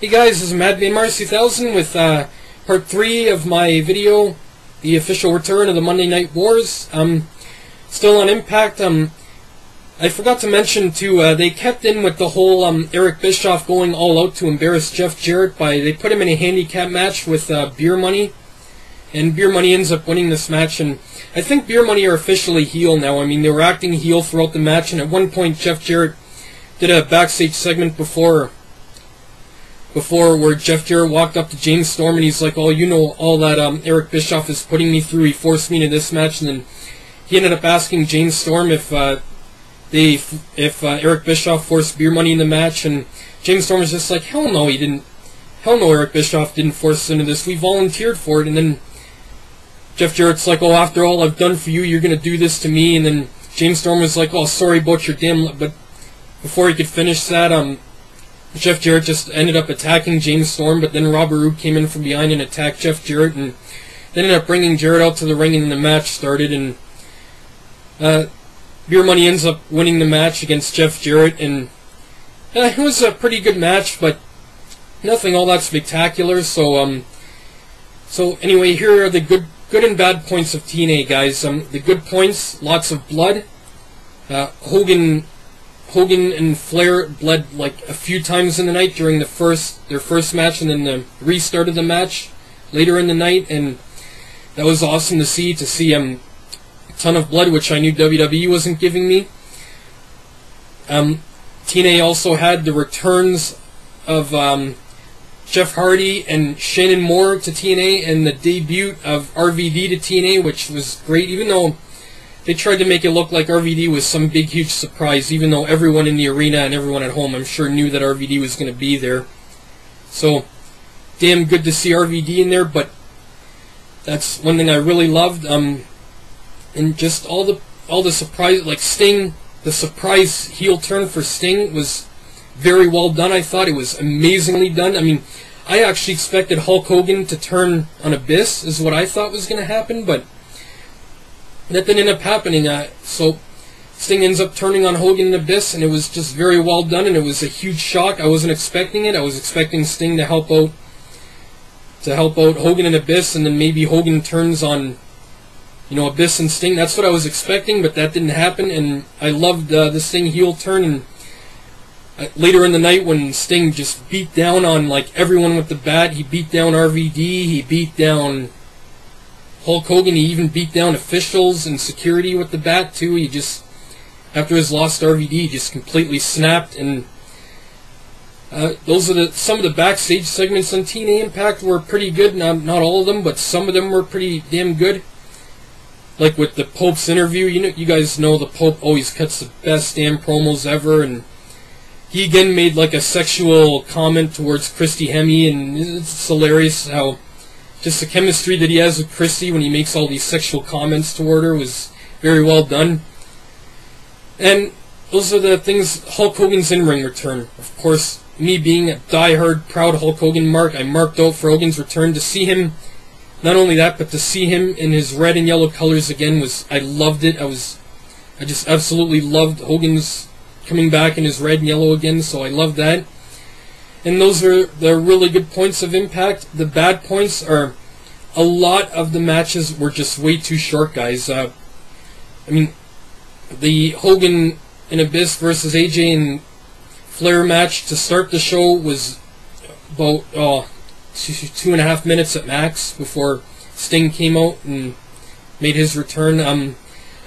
Hey guys, this is Madman Mars 2000 with part 3 of my video, the official return of the Monday Night Wars. Still on Impact. I forgot to mention too, they kept in with the whole Eric Bischoff going all out to embarrass Jeff Jarrett they put him in a handicap match with Beer Money, and Beer Money ends up winning this match. And I think Beer Money are officially heel now. I mean, they were acting heel throughout the match, and at one point Jeff Jarrett did a backstage segment before where Jeff Jarrett walked up to James Storm and he's like, "Oh, you know all that Eric Bischoff is putting me through. He forced me into this match." And then he ended up asking James Storm if Eric Bischoff forced Beer Money in the match, and James Storm was just like, "Hell no, he didn't. Hell no, Eric Bischoff didn't force us into this. We volunteered for it." And then Jeff Jarrett's like, "Oh, after all I've done for you, you're gonna do this to me?" And then James Storm was like, "Oh, sorry about your damn..." But before he could finish that, Jeff Jarrett just ended up attacking James Storm, but then Robert Roode came in from behind and attacked Jeff Jarrett, and they ended up bringing Jarrett out to the ring, and the match started, and Beer Money ends up winning the match against Jeff Jarrett, and it was a pretty good match, but nothing all that spectacular. So anyway, here are the good and bad points of TNA, guys. The good points: lots of blood. Hogan and Flair bled like a few times in the night during their first match, and then the restart of the match later in the night, and that was awesome to see a ton of blood, which I knew WWE wasn't giving me. TNA also had the returns of Jeff Hardy and Shannon Moore to TNA, and the debut of RVD to TNA, which was great, even though they tried to make it look like RVD was some big, huge surprise, even though everyone in the arena and everyone at home, I'm sure, knew that RVD was going to be there. So, damn good to see RVD in there, but that's one thing I really loved. And just all the surprise, like Sting, the surprise heel turn for Sting was very well done. I thought it was amazingly done. I mean, I actually expected Hulk Hogan to turn on Abyss, is what I thought was going to happen, but that didn't end up happening. So Sting ends up turning on Hogan and Abyss, and it was just very well done, and it was a huge shock. I wasn't expecting it. I was expecting Sting to help out Hogan and Abyss, and then maybe Hogan turns on, Abyss and Sting. That's what I was expecting, but that didn't happen, and I loved the Sting heel turn. And later in the night, when Sting just beat down on like everyone with the bat, he beat down RVD, he beat down Hulk Hogan, he even beat down officials and security with the bat too. He just, after his loss to RVD, he just completely snapped. And those are some of the backstage segments on TNA Impact were pretty good. Not all of them, but some of them were pretty damn good. Like with the Pope's interview, you guys know the Pope always cuts the best damn promos ever, and he again made like a sexual comment towards Christy Hemme, and it's hilarious how just the chemistry that he has with Christy when he makes all these sexual comments toward her was very well done. And those are the things. Hulk Hogan's in-ring return. Of course, me being a die-hard, proud Hulk Hogan mark, I marked out for Hogan's return. To see him, not only that, but to see him in his red and yellow colors again I loved it. I just absolutely loved Hogan's coming back in his red and yellow again, so I loved that. And those are the really good points of Impact. The bad points are a lot of the matches were just way too short, guys. I mean, the Hogan and Abyss versus AJ and Flair match to start the show was about 2.5 minutes at max before Sting came out and made his return. I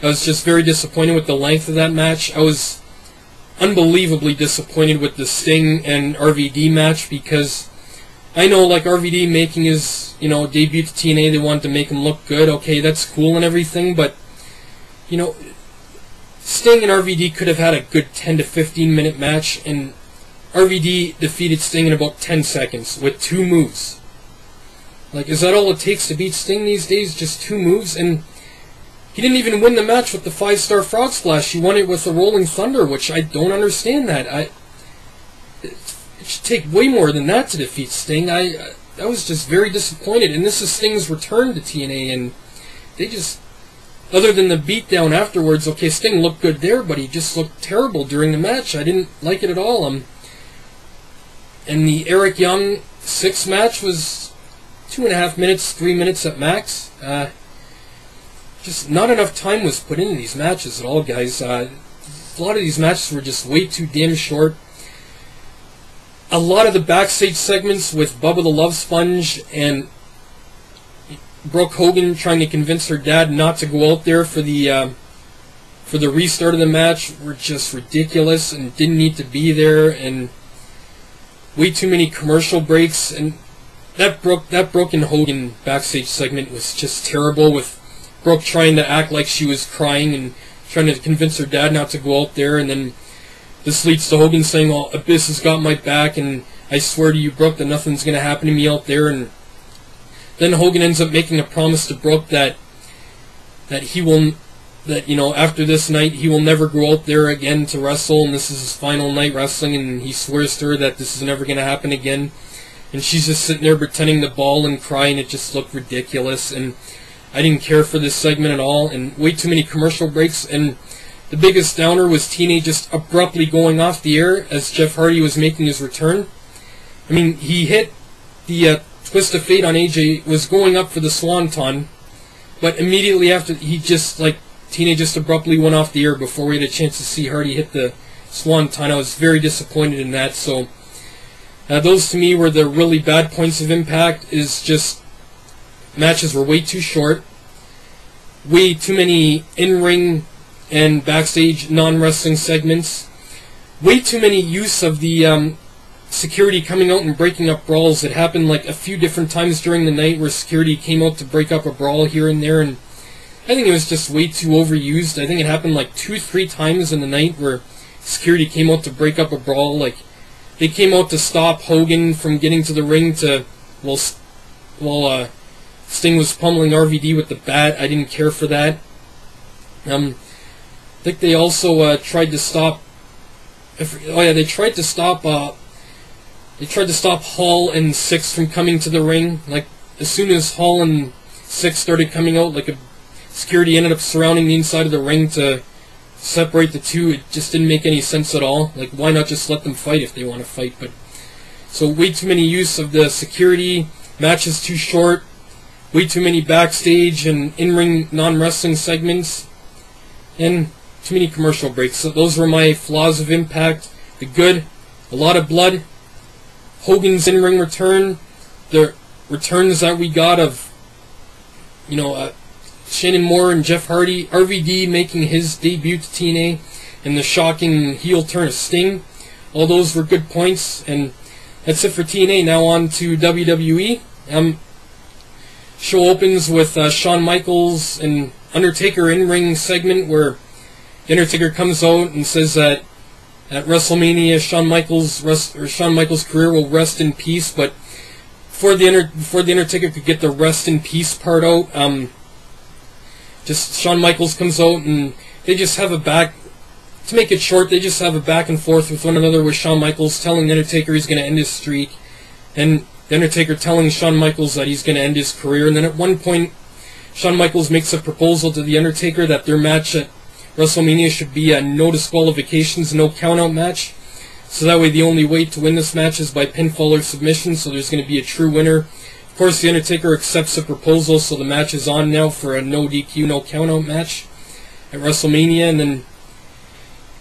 was just very disappointed with the length of that match. I was unbelievably disappointed with the Sting and RVD match, because I know, like, RVD making his debut to TNA, they wanted to make him look good. Okay, that's cool and everything, but Sting and RVD could have had a good 10 to 15 minute match, and RVD defeated Sting in about 10 seconds with 2 moves. Like, is that all it takes to beat Sting these days? Just 2 moves? And he didn't even win the match with the 5-star frog splash. He won it with the Rolling Thunder, which I don't understand that. It should take way more than that to defeat Sting. I was just very disappointed. And this is Sting's return to TNA, and they just, other than the beatdown afterwards, okay, Sting looked good there, but he just looked terrible during the match. I didn't like it at all. And the Eric Young 6 match was 2.5 minutes, 3 minutes at max. Just not enough time was put into these matches at all, guys. A lot of these matches were just way too damn short. A lot of the backstage segments with Bubba the Love Sponge and Brooke Hogan trying to convince her dad not to go out there for the restart of the match were just ridiculous and didn't need to be there, and way too many commercial breaks. And that Brooke and Hogan backstage segment was just terrible, with Brooke trying to act like she was crying and trying to convince her dad not to go out there, and then this leads to Hogan saying, "Well, Abyss has got my back, and I swear to you, Brooke, that nothing's going to happen to me out there." And then Hogan ends up making a promise to Brooke that after this night he will never go out there again to wrestle, and this is his final night wrestling, and he swears to her that this is never going to happen again. And she's just sitting there pretending to bawl and cry, and it just looked ridiculous. And I didn't care for this segment at all, and way too many commercial breaks. And the biggest downer was TNA just abruptly going off the air as Jeff Hardy was making his return. I mean, he hit the Twist of Fate on AJ, was going up for the Swanton, but immediately after, TNA just abruptly went off the air before we had a chance to see Hardy hit the Swanton. I was very disappointed in that. So those to me were the really bad points of Impact. Is just matches were way too short, way too many in-ring and backstage non-wrestling segments, way too many use of the security coming out and breaking up brawls. It happened like a few different times during the night where security came out to break up a brawl here and there, and I think it was just way too overused. I think it happened like 2-3 times in the night where security came out to break up a brawl. Like, they came out to stop Hogan from getting to the ring while Sting was pummeling RVD with the bat. I didn't care for that. I think they also tried to stop. They tried to stop Hall and Six from coming to the ring. Like, as soon as Hall and Six started coming out, security ended up surrounding the inside of the ring to separate the two. It just didn't make any sense at all. Like, why not just let them fight if they want to fight? But so way too many use of the security. Matches too short. Way too many backstage and in-ring non-wrestling segments, and too many commercial breaks. So those were my flaws of Impact. The good, a lot of blood. Hogan's in-ring return. The returns that we got of, Shannon Moore and Jeff Hardy. RVD making his debut to TNA, and the shocking heel turn of Sting. All those were good points, and that's it for TNA. Now on to WWE. Show opens with Shawn Michaels and Undertaker in-ring segment where the Undertaker comes out and says that at WrestleMania Shawn Michaels' career will rest in peace. But before the Undertaker could get the rest in peace part out, just Shawn Michaels comes out and they just have to make it short, they just have a back and forth with one another, with Shawn Michaels telling the Undertaker he's going to end his streak, and the Undertaker telling Shawn Michaels that he's going to end his career. And then at one point, Shawn Michaels makes a proposal to the Undertaker that their match at WrestleMania should be a no disqualifications, no countout match. So that way the only way to win this match is by pinfall or submission, so there's going to be a true winner. Of course, the Undertaker accepts the proposal, so the match is on now for a no DQ, no countout match at WrestleMania. And then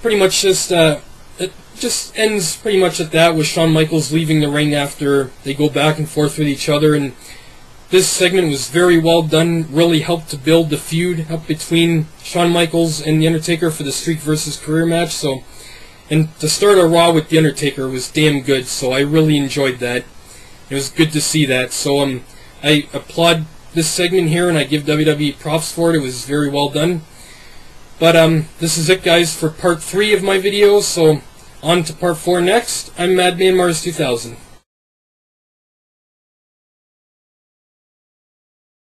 pretty much it just ends pretty much at that, with Shawn Michaels leaving the ring after they go back and forth with each other. And this segment was very well done, really helped to build the feud up between Shawn Michaels and The Undertaker for the Streak versus Career match. So, and to start a Raw with The Undertaker was damn good, so I really enjoyed that. It was good to see that. So I applaud this segment here, and I give WWE props for it. It was very well done. But this is it, guys, for part 3 of my video, so on to part 4 next. I'm Madman Mars 2000.